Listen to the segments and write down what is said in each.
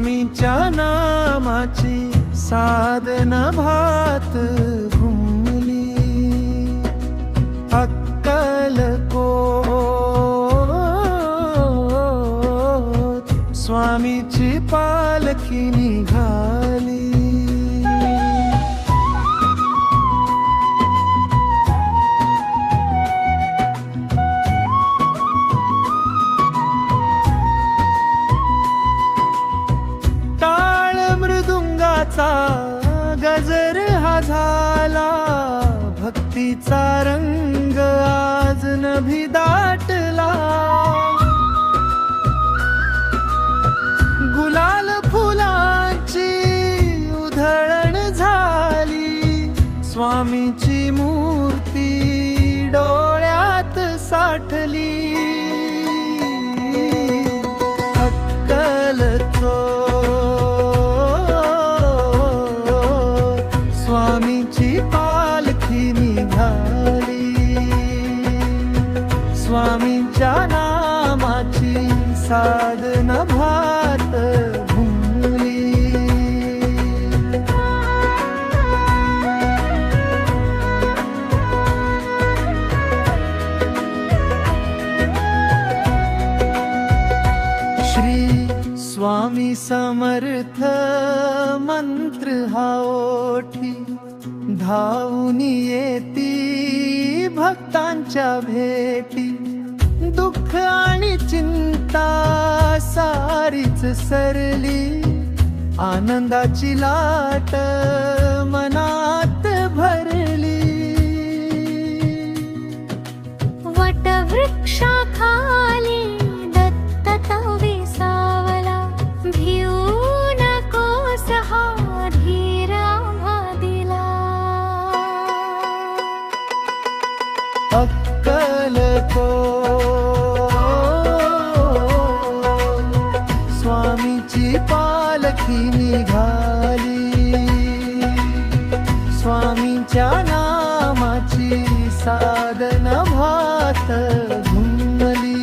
स्वामींच्या नामाची साधन भात घुमली अक्कलकोट स्वामीची पालखी निघाली गजर हा झाला भक्तीचा रंग आज नभी दाटला गुलाल फुलांची उधळण झाली स्वामीची मूर्ती डोळ्यात साठली स्वामीची पालखी निघाली स्वामींच्या नामाची साधन भात घुमली श्री स्वामी समर्थ मंत्र हा ओठी धावून येती भक्तांच्या भेटी दुःख आणि चिंता सारीच सरली आनंदाची लाट मनात भरली वटवृक्षाखाली दत्त विसावला भिऊ नकोस हा अक्कलकोट स्वामीची पालखी निघाली स्वामींच्या नामाची साधन भात घुमली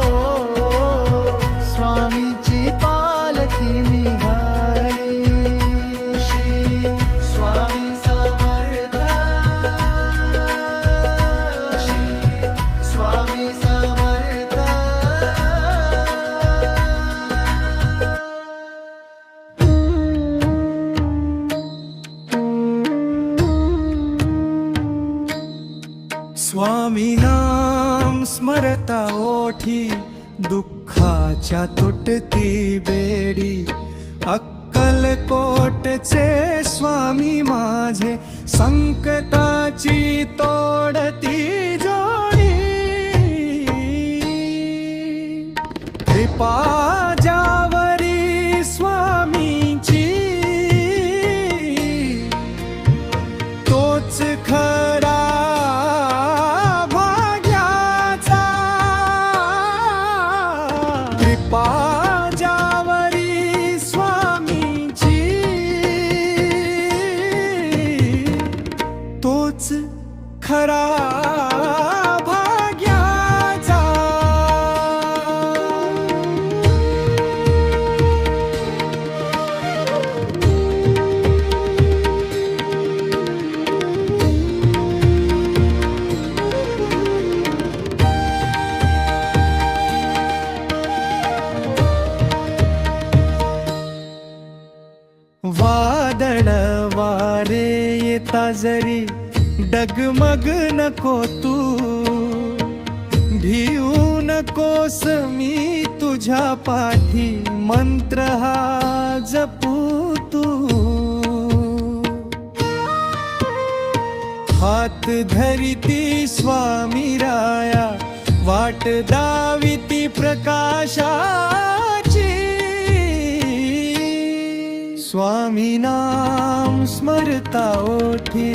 अक्कलकोट स्वामीची पालखी निघाली स्वामी नाम स्मरता ओठी दुःखाच्या तुटती बेडी अक्कलकोटचे स्वामी माझे संकटाची तोडती जोडी कृपा ज्यावरी स्वामींची तोच खरा ज्यावरी स्वामींची तोच खरा भाग्याचा वादळ वारे येता जरी डगमग नको तू भिऊ नकोस मी तुझ्या पाठी मंत्र हा जपू तू हात धरिती स्वामी राया वाट दाविती प्रकाशाची स्वामी नाम स्मरता ओठी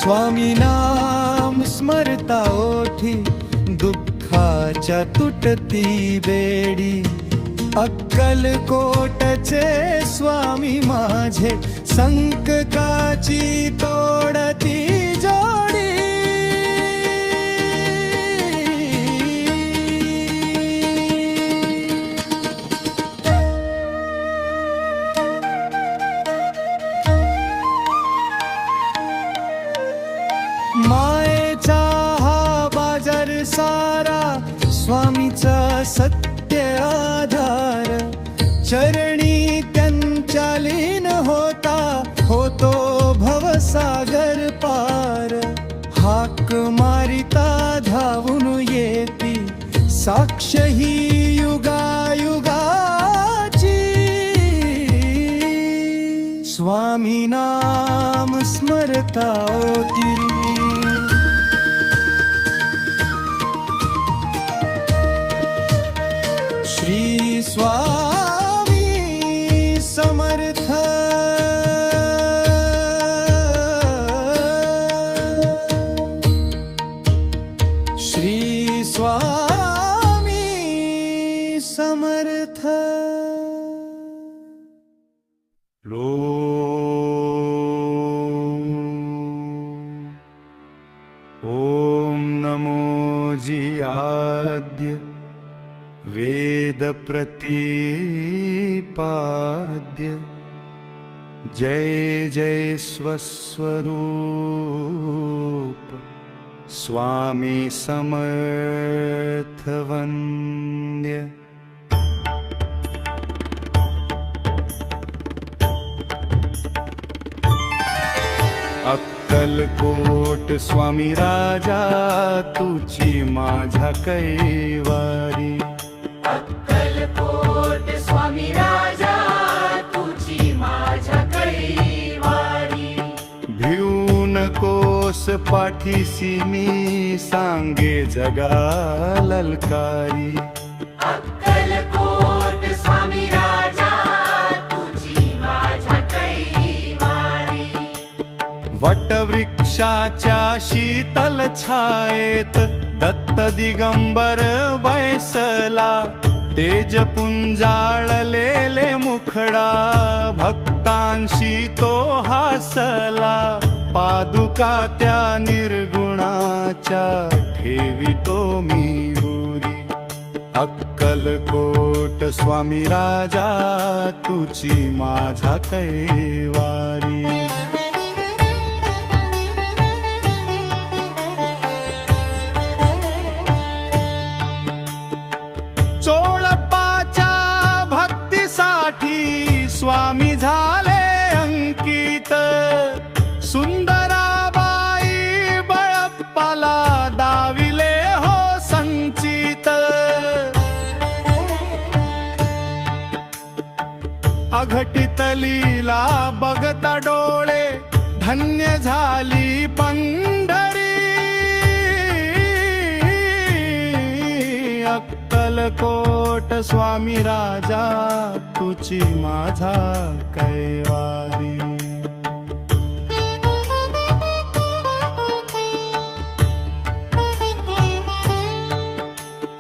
स्वामी नाम स्मरता ओठी दुःखाच्या तुटती बेडी अक्कलकोटचे स्वामी माझे संकटाची तोडती जोडी मायेचा हा बाजार सारा स्वामीचा सत्य आधार चरणी त्यांच्या लीन होता होतो भवसागर पार हाक मारिता धावून येती साक्ष ही युगायुगाची स्वामी नाम स्मरता ओतिरी श्री स्वामी समर्थ श्री स्वामी समर्थ ॐ नमो जियाद्य वेद प्रतिपाद्य जय जय स्वस्वरूप स्वामी समर्थ वन्द्य अक्कलकोट स्वामी राजा तुझी माझ्या कैवारी अक्कलकोट स्वामी राजा तुझी माझ्या कैवारी भिऊ नकोस पाठीसी मी सांगे जगा ललकारी अक्कलकोट स्वामी राजा तुझी माझ्या कैवारी वटवृक्षाच्या शीतल छायेत दत्त दिगंबर बैसला तेज पुंजाळलेले मुखडा भक्तांशी तो हासला पादुका त्या निर्गुणाच्या ठेवितो मी उरी अक्कलकोट स्वामी राजा तुझी माझा कैवारी चोळप्पाच्या भक्तीसाठी स्वामी झाले अंकित सुंदराबाई बळप्पाला दाविले हो संचित अघटित लीला बघता डोळे धन्य झाली पंढरी अक्कलकोट स्वामी राजा तुझी माझा कैवारी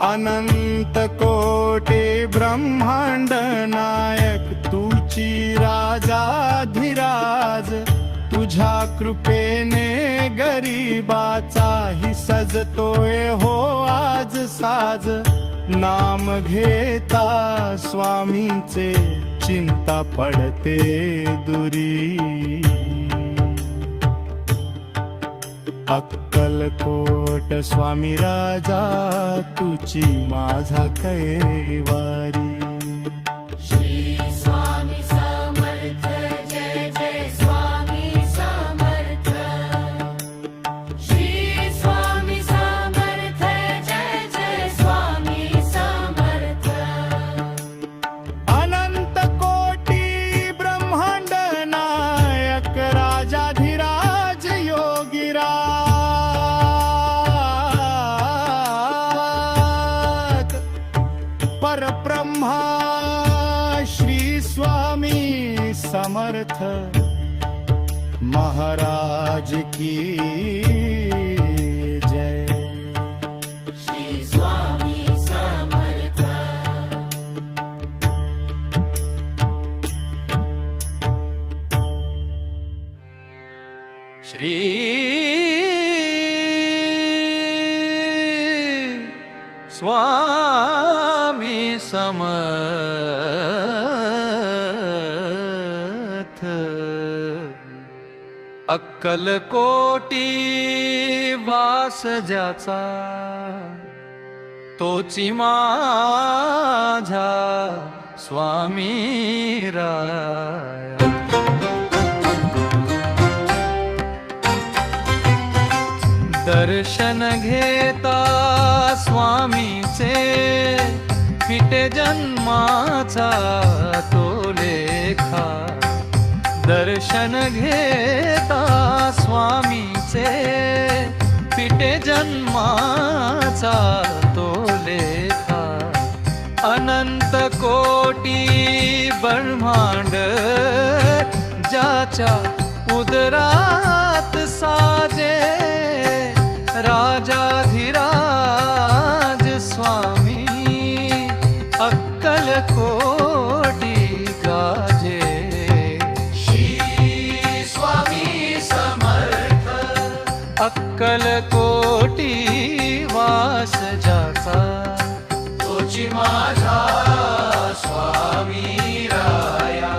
अनंत कोटी ब्रह्मांड नायक तुझी राजाधिराज तुझ्या कृपेने गरीबाचाही सजतोय हो आज साज नाम घेता स्वामींचे चिंता पडते दुरी अक्कलकोट स्वामी राजा तुझी माझा कैवारी श्री स्वामी समर्थ जय जय स्वामी समर्थ श्री स्वामी समर्थ जय जय स्वामी समर्थ अनंत कोटी ब्रह्मांड नायक राजाधिराज योगीराज परब्रह्मा श्री स्वामी समर्थ महाराज की जय श्री स्वामी समर्थ श्री स्वामी समर्थ अक्कलकोटी वास ज्याचा तोची माझा स्वामी राया. दर्शन घेता स्वामीचे फिटे जन्माचा तो लेखा. दर्शन घेता स्वामीचे फिटे जन्माचा तो लेखा. अनंत कोटी ब्रह्मांड ज्याच्या उदरात साजे राजाधिराज स्वामी अक्कल कोटी गाजे. अक्कल कोटी वास ज्याचा तोची माझा स्वामी राया.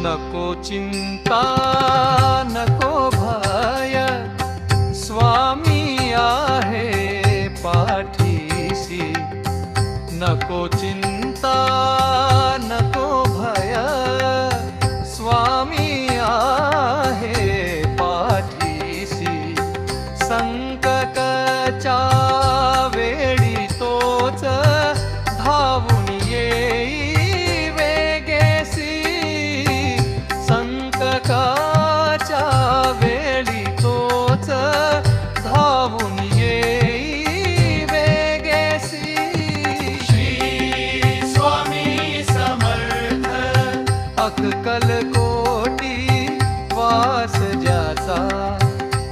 नको चिंता नको भय स्वामी आहे पाठीसी. नको चिंता नको भय स्वामी आहे पाठीसी. संकटाच्या वेळी तोच धावून येई वेगेसी. संकटाच्या वेळी तोच धावून येई वेगेसी. श्री स्वामी समर्थ अक्कल कोटी वास ज्याचा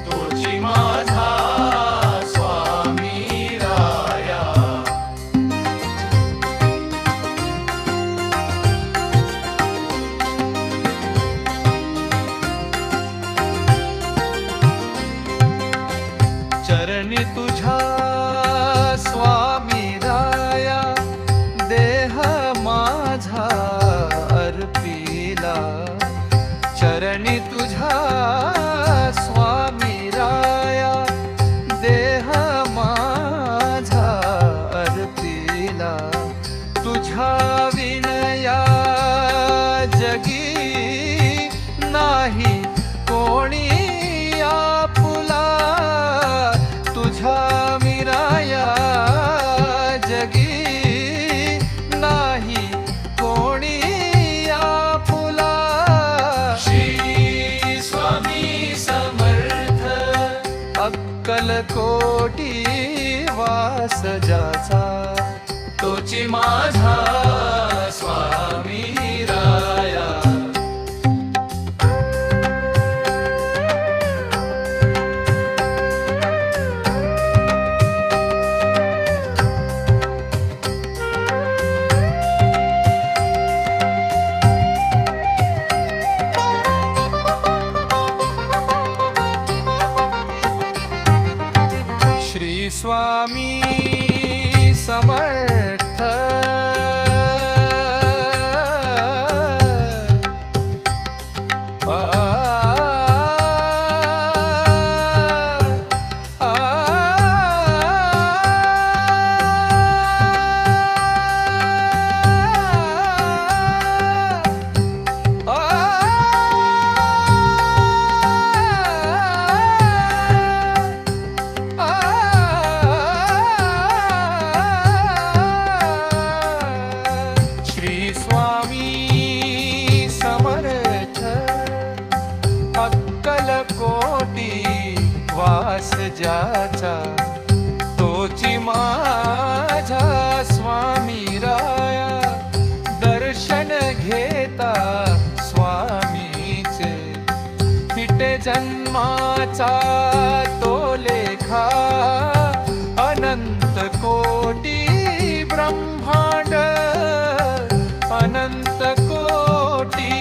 तोची माझा स्वामी राया. चरणी तुझ्या स्वामी राया देह माझा अर्पिला. चरणी तुझ्या स्वामी राया देह माझा अर्पिला. तुझ्या विनया जगी नाही कोणी आपुला. तुझ्या मिराया जगी नाही कोणी आपुला. श्री स्वामी समर्थ अक्कल कोटी वास ज्याचा तोची माझा स्वामी राया. श्री स्वामी समर्थ वास ज्याचा तोची माझा स्वामी राया. दर्शन घेता स्वामीचे फिटे जन्माचा तो लेखा. अनंत कोटी ब्रह्मांड अनंत कोटी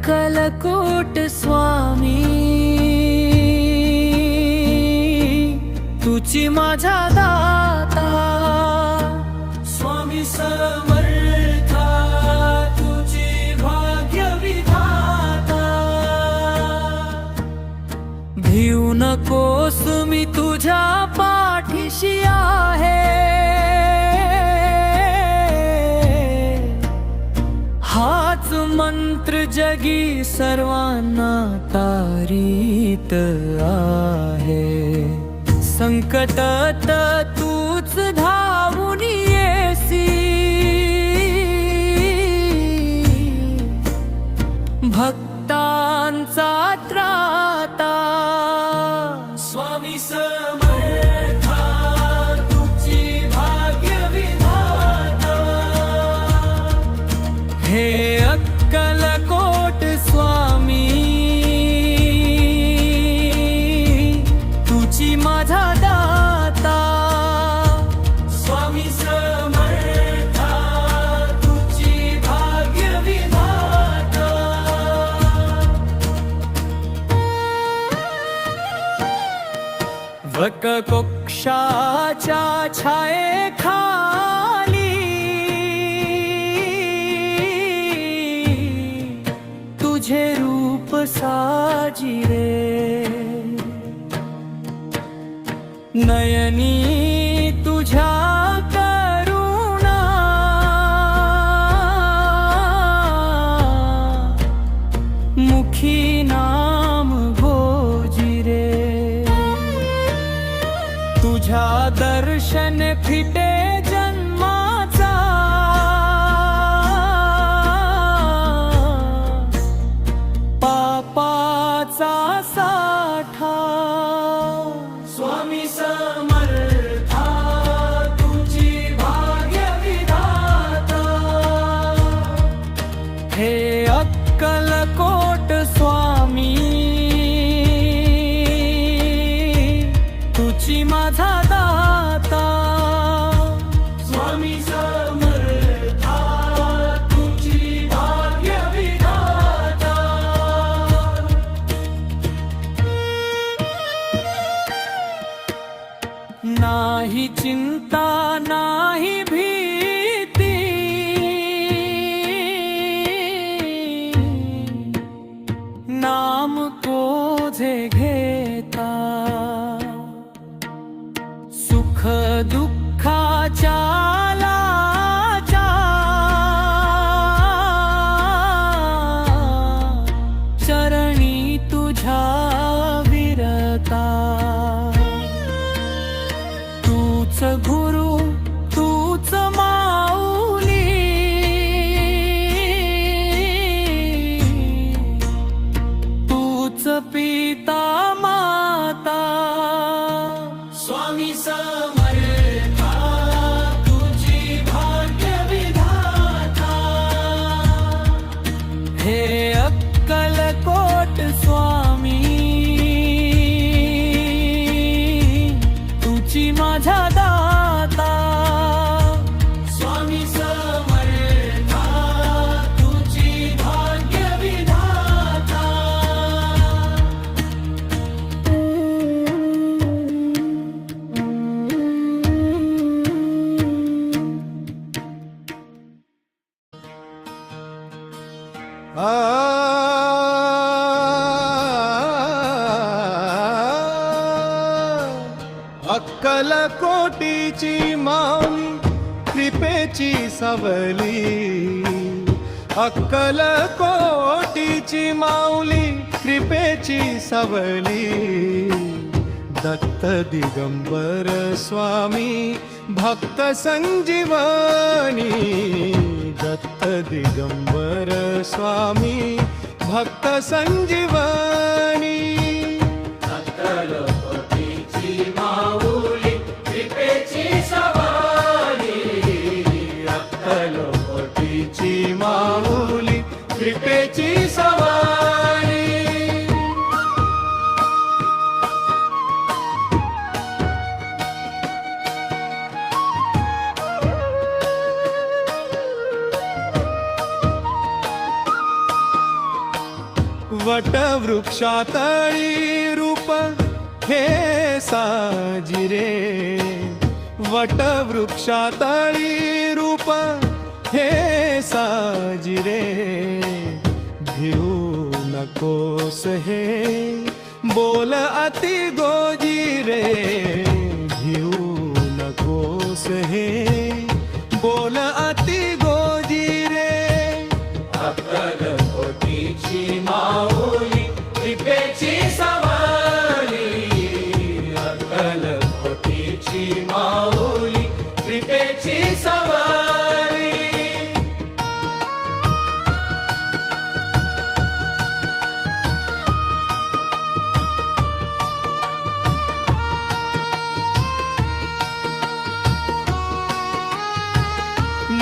अक्कलकोट स्वामी तुची माझा दाता स्वामी समर्था तुझी भाग्य विधाता भिऊ नकोस मी तुझ्या पाठीशी आहे हाच मंत्र जगी सर्वांना तारीत आहे संकटात तूच धावून येसी भक्तांचा त्राता स्वामी समर्था तुझी भाग्य विधाता हे अक्कलकोट स्वामी तुझी माझा दाता स्वामी समर्था तुझी भाग्य विधाता वटवृक्षाच्या छायेखाली तुझे रूप साजिरे नयनी तुझ्या करुणा मुखी नाम भोजिरे तुझ्या दर्शन फिटे जन्माचा पापाचा साठा स्वामी समर्था तुझी भाग्य विधाता हे अक्कलकोट स्वामी तुझी माझा दाता स्वामी समर्था तुझी भाग्य विधाता नाही चिंता नाही भीती नाम कोझे घेता सुख दुःखाच्या लाजा चरणी तुझ्या विरता तूच गुरु तूच माऊली तूच पिता माता स्वामी समर्था तुझी भाग्य विधाता हे अक्कलकोट स्वामी तुझी माझा दाता स्वामी समर्था तुझी भाग्य विधाता अक्कलकोटीची माऊली कृपेची सवली अक्कलकोटीची माऊली कृपेची सवली दत्त दिगंबर स्वामी भक्त संजीवनी दत्त दिगंबर स्वामी भक्त संजीवनी अक्कलकोटीची माऊली कृपेची सवारी अक्कलकोटीची माऊली कृपेची सवारी वटवृक्षातळी रूप हे साजिरे, वटवृक्षातळी रूप हे साजिरे, भिऊ नकोस हे बोल अति गोजिरे, भिऊ नकोस हे बोल अति गोजिरे. अक्कलकोटीची माऊली कृपेची सवारी, अक्कलकोटीची माऊली कृपेची सवारी.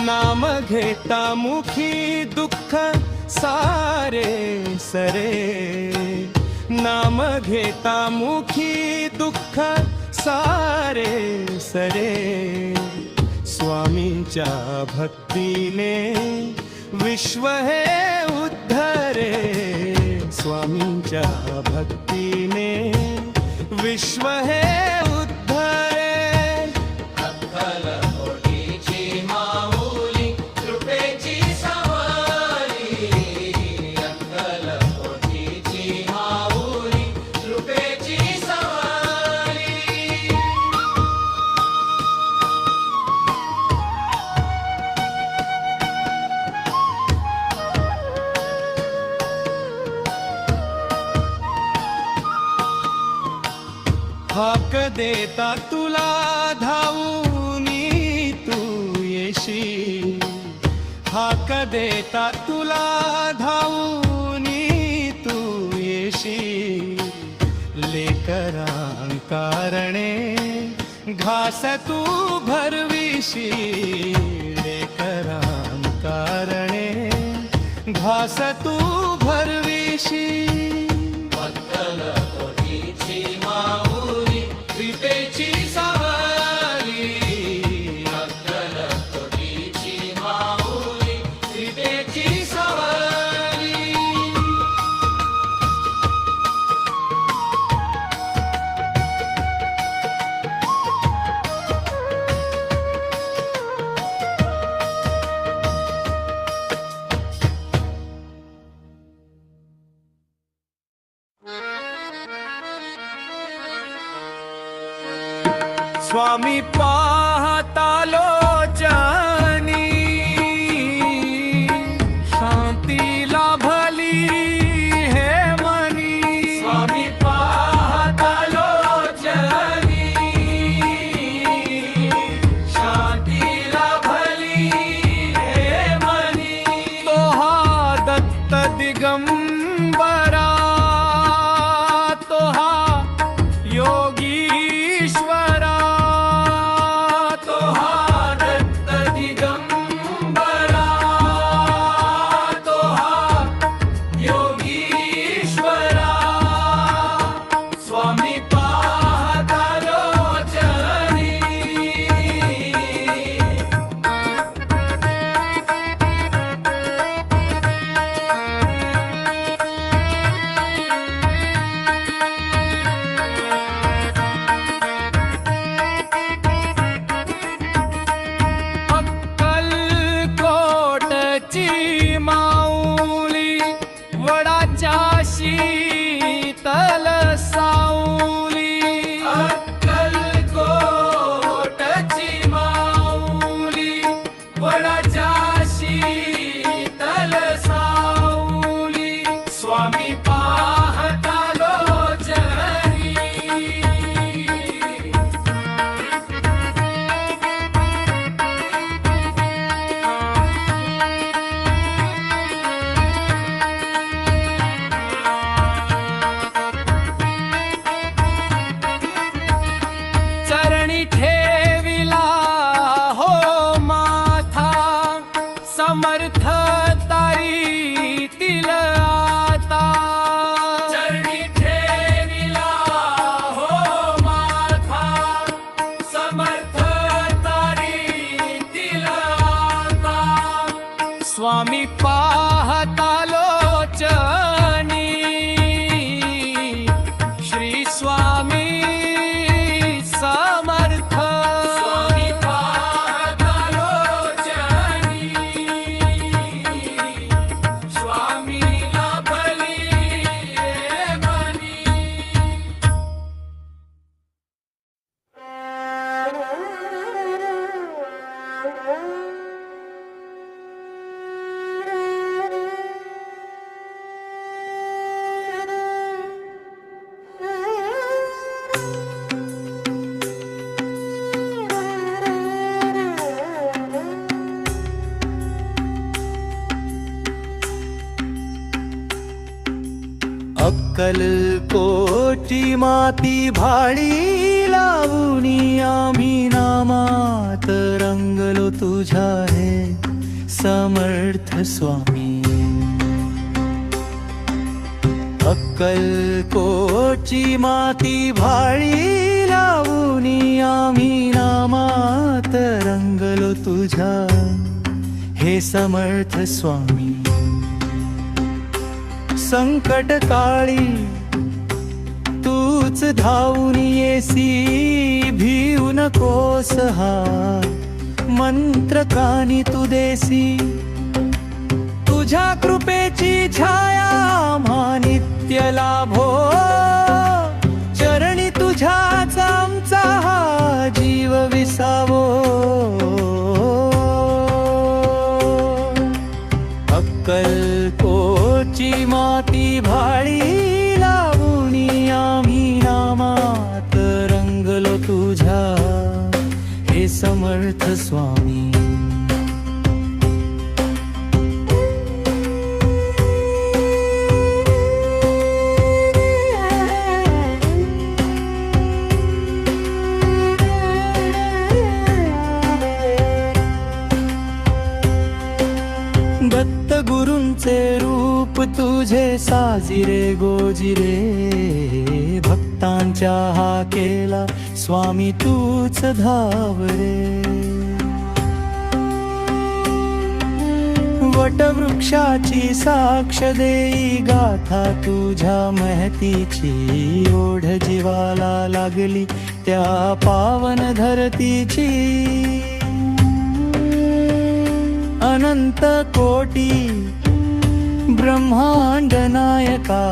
नाम घेता मुखी दुःख सारे सरे, नाम घेता मुखी दुःख सारे सरे, स्वामींच्या भक्तीने विश्व हे उद्धरे, स्वामींच्या भक्तीने विश्व हे उद्धरे. अक्कलकोटीची माऊली कृपेची सवारी, अक्कलकोटीची माऊली कृपेची सवारी. हाक देता तुला धावूनी तू येशी, हाक देता तुला धावूनी तू येशी, लेकरांकारणे घास तू भरविशी, लेकरांकारणे घास तू भरविशी. अक्कलकोटीची माऊली कृपेची सवारी, अक्कलकोटीची माऊली कृपेची सवारी. स्वामी पाहता लोचनी, शांती लाभली हे मनी, स्वामी पाहता लोचनी, शांती लाभली हे मनी. तो हा दत्त दिगंबरा, तो हा योगीश्वरा, तो हा दत्त दिगंबरा, तो हा योगीश्वरा. स्वामी पाहता लोचनी. अक्कलकोटची माऊली वडाच्या शीतल साऊली, अक्कलकोटची माऊली वडाच्या शीतल साऊली. स्वामी पाहता लोचनी. अक्कलकोटी माती भाळी लावूनी आम्ही नामात रंगलो तुझ्या हे समर्थ स्वामी. अक्कलकोटी माती भाळी लावूनी आम्ही नामात रंगलो तुझ्या हे समर्थ स्वामी. संकट काळी तूच धावून येसी भिऊ नकोस हा मंत्र कानी तू देसी. तुझ्या कृपेची छाया आम्हा नित्य लाभो चरणी तुझ्याच आमचा हा जीव विसावो. अक्कलकोटची माती भाळी लावूनी आम्ही नामात रंगलो तुझ्या हे समर्थ स्वामी. दत्त गुरूंचे रूप तुझे साजिरे गोजिरे भक्तांच्या हा केला स्वामी तूच धावरे. वटवृक्षाची साक्ष देई गाथा तुझ्या महतीची. ओढ जीवाला लागली त्या पावन धरतीची. अनंत कोटी ब्रह्मांड नायका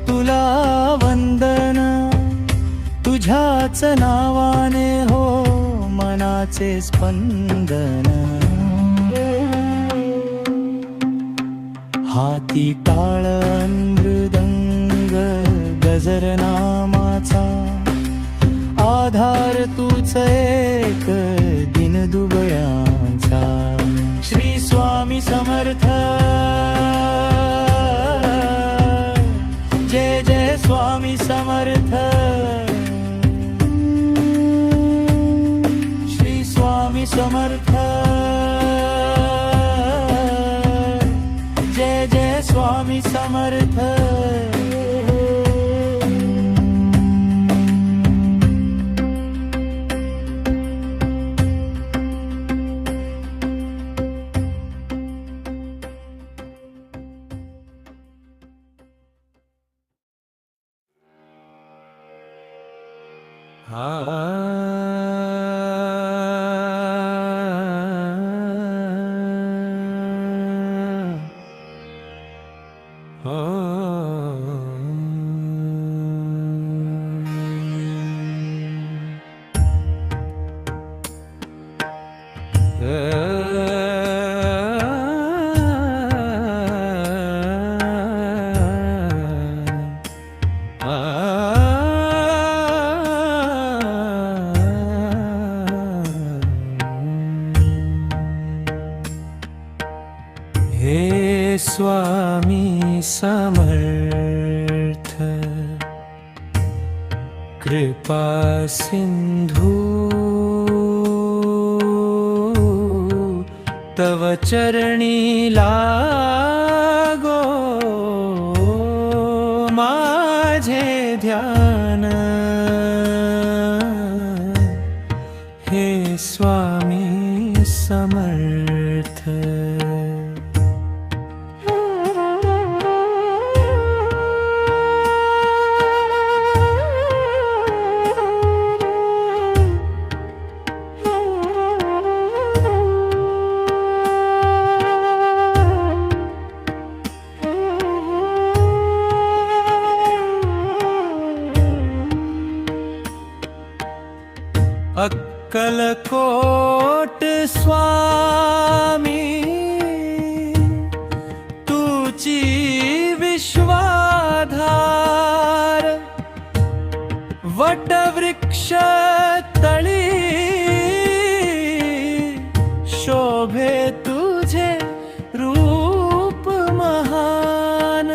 तुला वंदन. तुझ्याच नावाने हो मनाचे स्पंदन. हाती टाळ मृदंग गजर नामाचा. आधार तूच एक दिन दुबळ्यांचा. श्री स्वामी समर्थ जय जय स्वामी समर्थ. श्री स्वामी समर्थ जय जय स्वामी समर्थ. हे स्वामी समर्थ कृपा सिंधु तव चरणी लागो माझे ध्यान. हे स्वामी समर्थ. अक्कलकोट स्वामी तुची विश्वाधार. वटवृक्ष तळी शोभे तुझे रूप महान.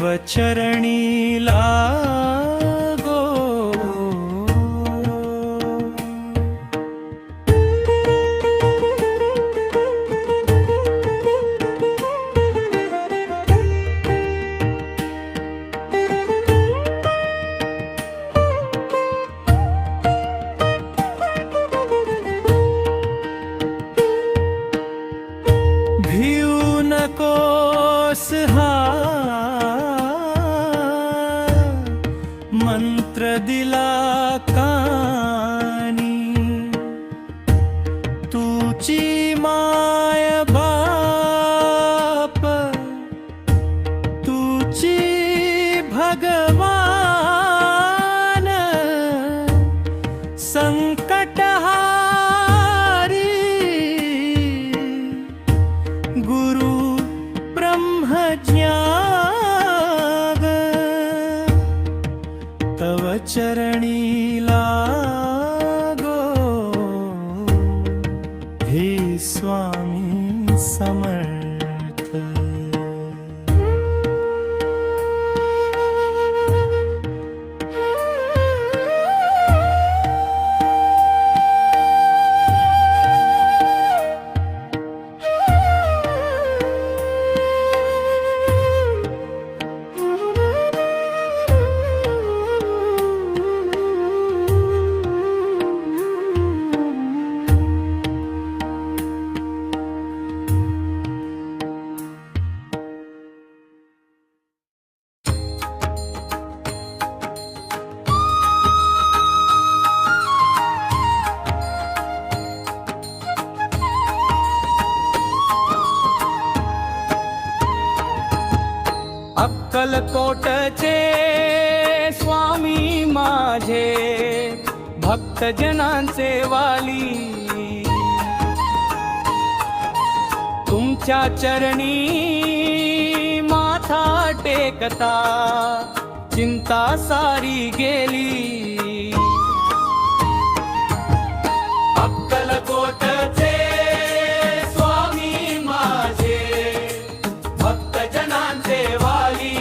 तव चरणी लागो. भिऊ नकोस हा मंत्र दिला कानी. तुची माय बाप तुची भगवान संकटहारी गुरु ब्रह्मज्ञान तव चरणी लागो. हे स्वामी समर्थ. अक्कलकोटचे स्वामी माझे भक्तजनांचे वाली. तुमच्या चरणी माथा टेकता चिंता सारी गेली. अक्कलकोटचे स्वामी माझे भक्तजनांचे वाली.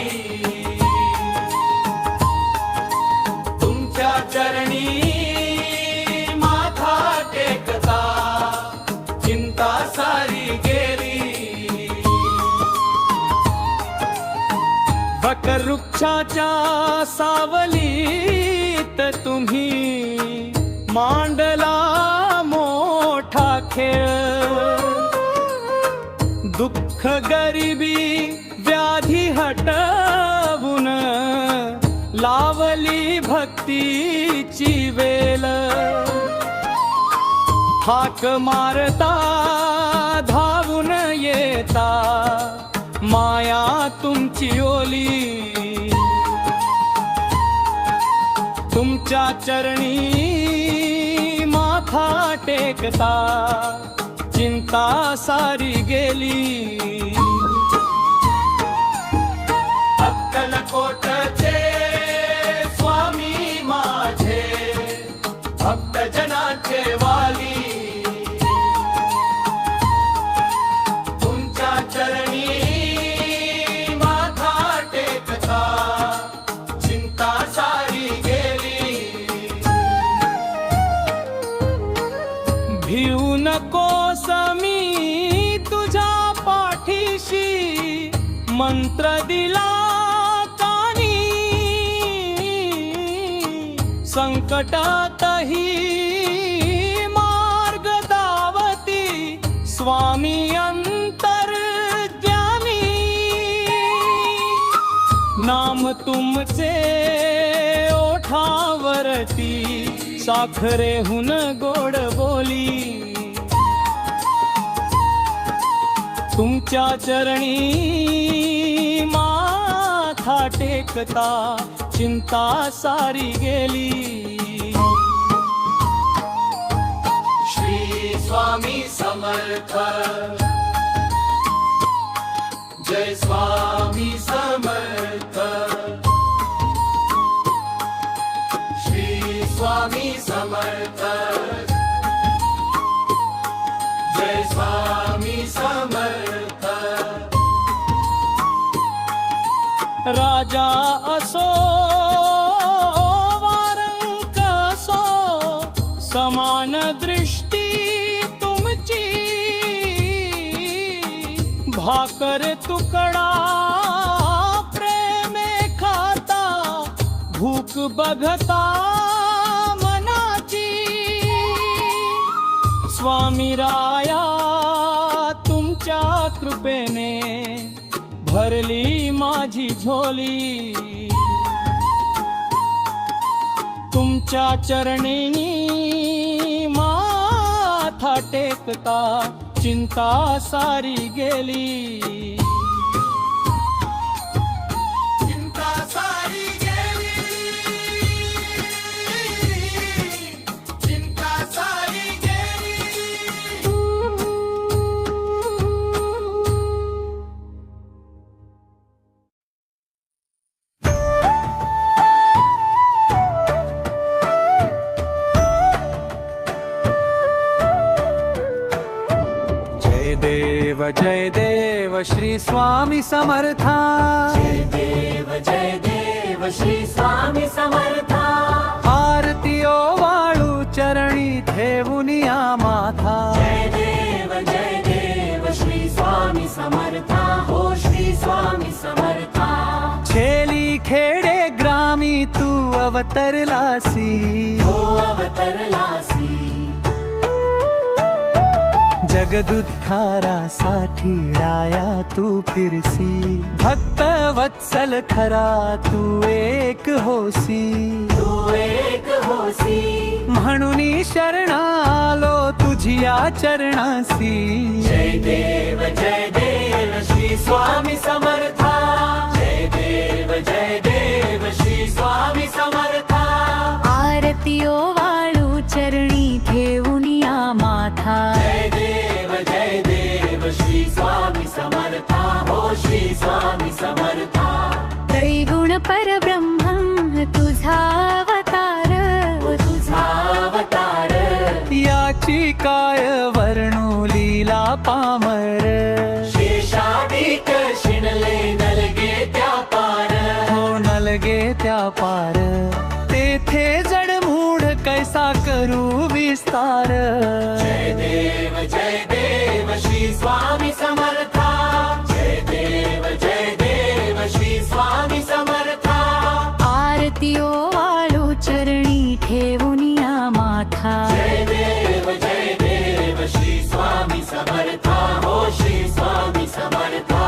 तुमच्या चरणी माथा टेकता चिंता सारी गेली. वटवृक्षाच्या सावलीत तुम्ही मांडला मोठा खेळ. दुःख गरिबी व्याधी हटवून लावली भक्तीची वेल. हाक मारता धावून येता माया तुमची ओली. तुमच्या चरणी माथा टेकता चिंता सारी गेली. अक्कलकोटचे स्वामी माझे भक्तजनांचे वाली. तुमच्या चरणी माथा टेकता चिंता सारी गेली. भिऊ नकोस मी तुझ्या पाठीशी मंत्र दिला कानी. संकटातही मार्ग दावती स्वामी अंतर्यामी. नाम तुमचे ओठावरती साखरेहून गोड बोली. तुमच्या चरणी माथा टेकता चिंता सारी गेली. श्री स्वामी समर्थ. जय स्वामी समर्थ. श्री स्वामी समर्थ. जय स्वामी समर्थ. राजा असो वारंक असो समान दृष्टी तुमची भाकर तुकडा प्रेमे खाता भूक बघता मनाची स्वामी राया तुमच्या कृपेने भरली माझी झोली तुमच्या चरणीनी माथा टेकता चिंता सारी गेली चिंता सारी गेली चिंता सारी गेली जय देव श्री स्वामी समर्था जय देव श्री स्वामी समर्था आरती ओवाळू चरणी ठेवून या माथा जय देव श्री स्वामी समर्था हो श्री स्वामी समर्था छेली खेडे ग्रामी तू अवतरलासी हो अवतरलासी जगदुद्धारासाठी राया तू फिरसी भक्त वत्सल खरा तू एक होसी तू एक होसी म्हणून शरणालो तुझिया चरणासी जय देव श्री स्वामी समर्था जय देव श्री स्वामी समर्था आरती ओवाळू चरणी ठेवून या माथा जय देव श्री स्वामी समर्था हो श्री स्वामी समर्था त्रैगुण परब्रह्म तुझा अवतार तुझा अवतार याची काय वर्णू लीला पामर शेषाधिक शिणले नलगे त्या पार हो नलगे त्या पार तेथे जडमूढ कैसा करू विस्तार जय देव श्री स्वामी समर्था जय देव श्री स्वामी समर्था आरती ओवाळू चरणी ठेवून या माथा जय देव श्री स्वामी समर्था हो श्री स्वामी समर्था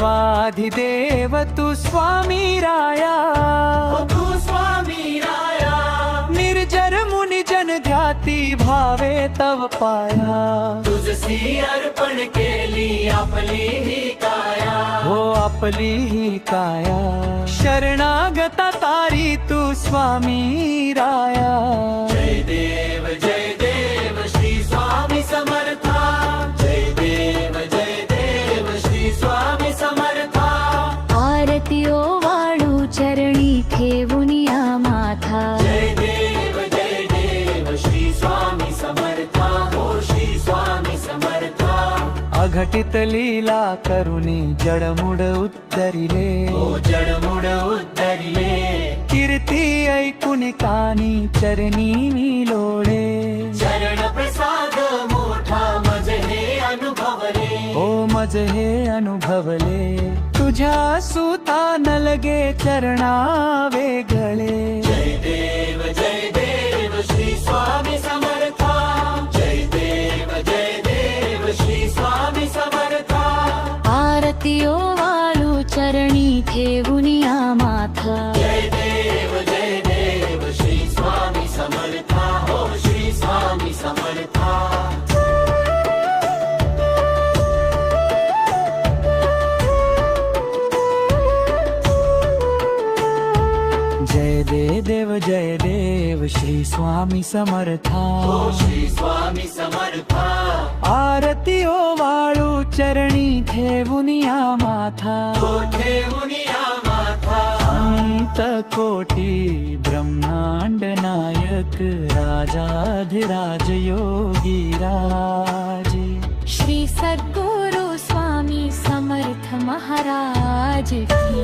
देवाधिदेव तू स्वामी राया तू स्वामी राया निर्जर मुनि जन ध्याती भावे तव पाया तुझसी अर्पण केली आपली ही काया हो आपली ही काया शरणागता तारी तू स्वामी राया जय देव श्री स्वामी समर्था जय देव श्री स्वामी समर्था आरती ओवाळू चरणी ठेवून या माथा जय देव श्री स्वामी समर्था हो श्री स्वामी समर्था अघटित लीला करुणी जडमुड उत्तरिले हो जडमुड उद्धरिले कीर्ती ऐकून कानी चरणी मी लोळे चरण प्रसाद मोठा मज हे अनुभवले ओ मज हे अनुभवले तुझ्या सुता नलगे चरणा वेगळे जय देव श्री स्वामी समर्था जय देव श्री स्वामी समर्था आरती ओवाळू चरणी ठेवून या माथा जय देव श्री स्वामी समर्था हो श्री स्वामी समर्था जय देव श्री स्वामी समर्था हो श्री स्वामी समर्था आरती ओवाळू चरणी ठेवून या माथा हो ठेवून या माथा अंत कोटी ब्रह्मांड नायक एक राजाधिराज योगी राजे. श्री सद्गुरु स्वामी समर्थ महाराज की.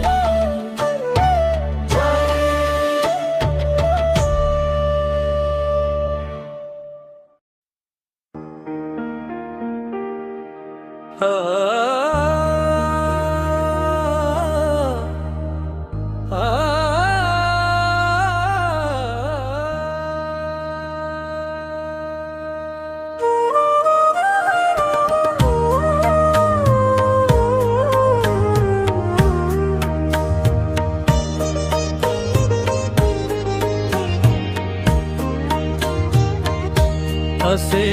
असे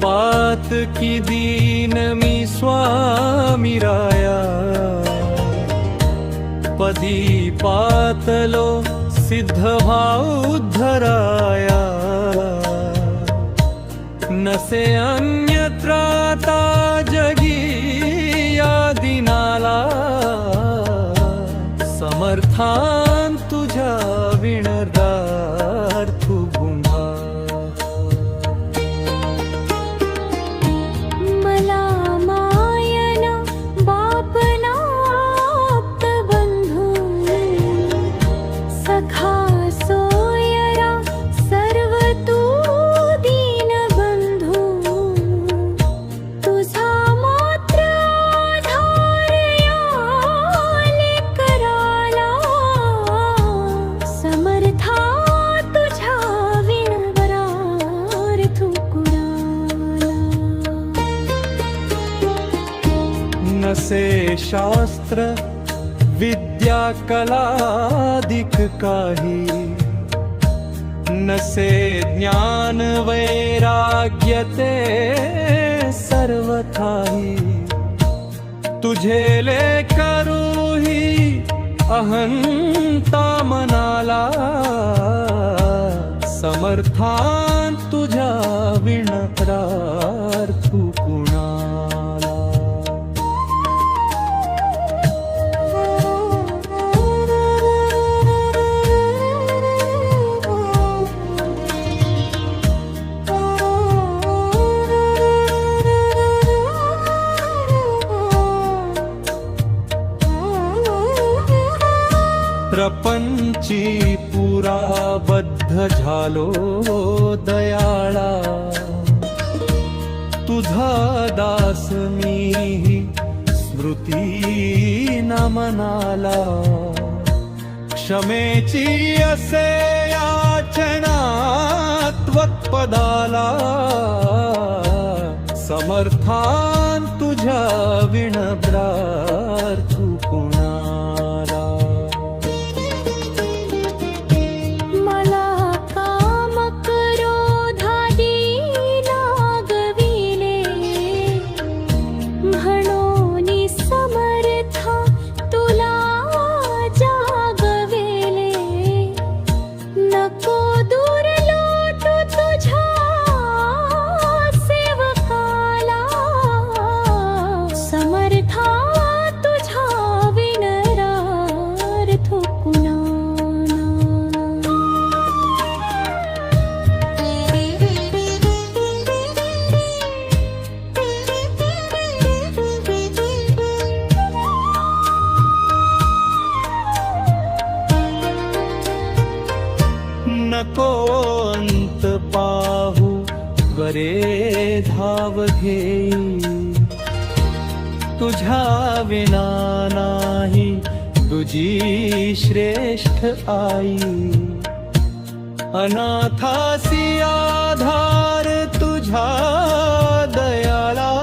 पात की दीन मी स्वामी राया, पदी पातलो सिद्ध भाव उद्धराया. नसे अन्यत्राता जगी या दिनाला, समर्थान तुझ्या विणरार्थू गुंढा. मला मायना बापना आप्त बंधू, सखा सोयरा सर्व तू दीन बंधू. तुझा मात्र आधार याले कराला, समर्था तुझ्या विणवरार्थू कुणाला. नसे शास्त्र विद्या कलादिक काही, नसे ज्ञान वैराग्य ते सर्वथाही. तुझे ले करूही अहंता मनाला, समर्थान तुझ्या विणरार्थू कुणाला. प्रपंची पुरा बद्ध झालो दयाळा, तुझा दास मी स्मृती न मनाला. क्षमेची असे याचना त्वत्पदाला, समर्थान तुझ्या विणब्रार्थू कुणाला. मला काम क्रोधादी लागविले, म्हणून समर्था तुला जागविले. नको दूर लोटू तुझ्या सेवकाला, समर्था तुझ्या विणरार्थू कुणाला. नको अंत पाहू वरे धाव घेई, तुझ्या विना नाही तुझी श्रेष्ठ आई. अनाथासी आधार तुझ्या दयाला,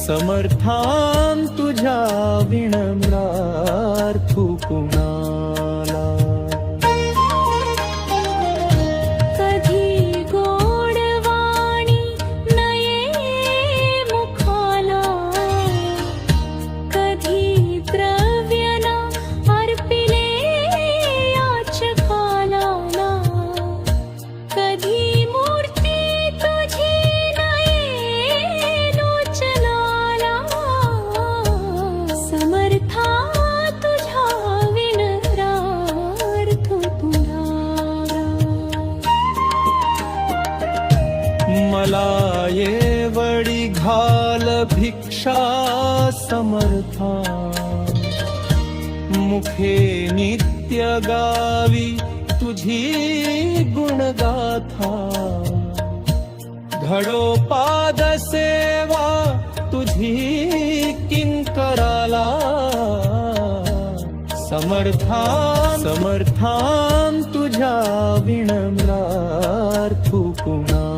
समर्थान तुझ्या विणम्रार्थू कुणाला. कधी गोडवाणी नये मुखाला, कधी द्रव्यना अर्पिले याचकाला. कधी मूर्ती तुझी नये लोचनाला, मला ये वडी घाल भिक्षा समर्था मुखे नित्य गावी तुझी गुणगाथा घडो पाद सेवा तुझी किंकराला समर्थान तुझ्या विनम्रार्थू कुणा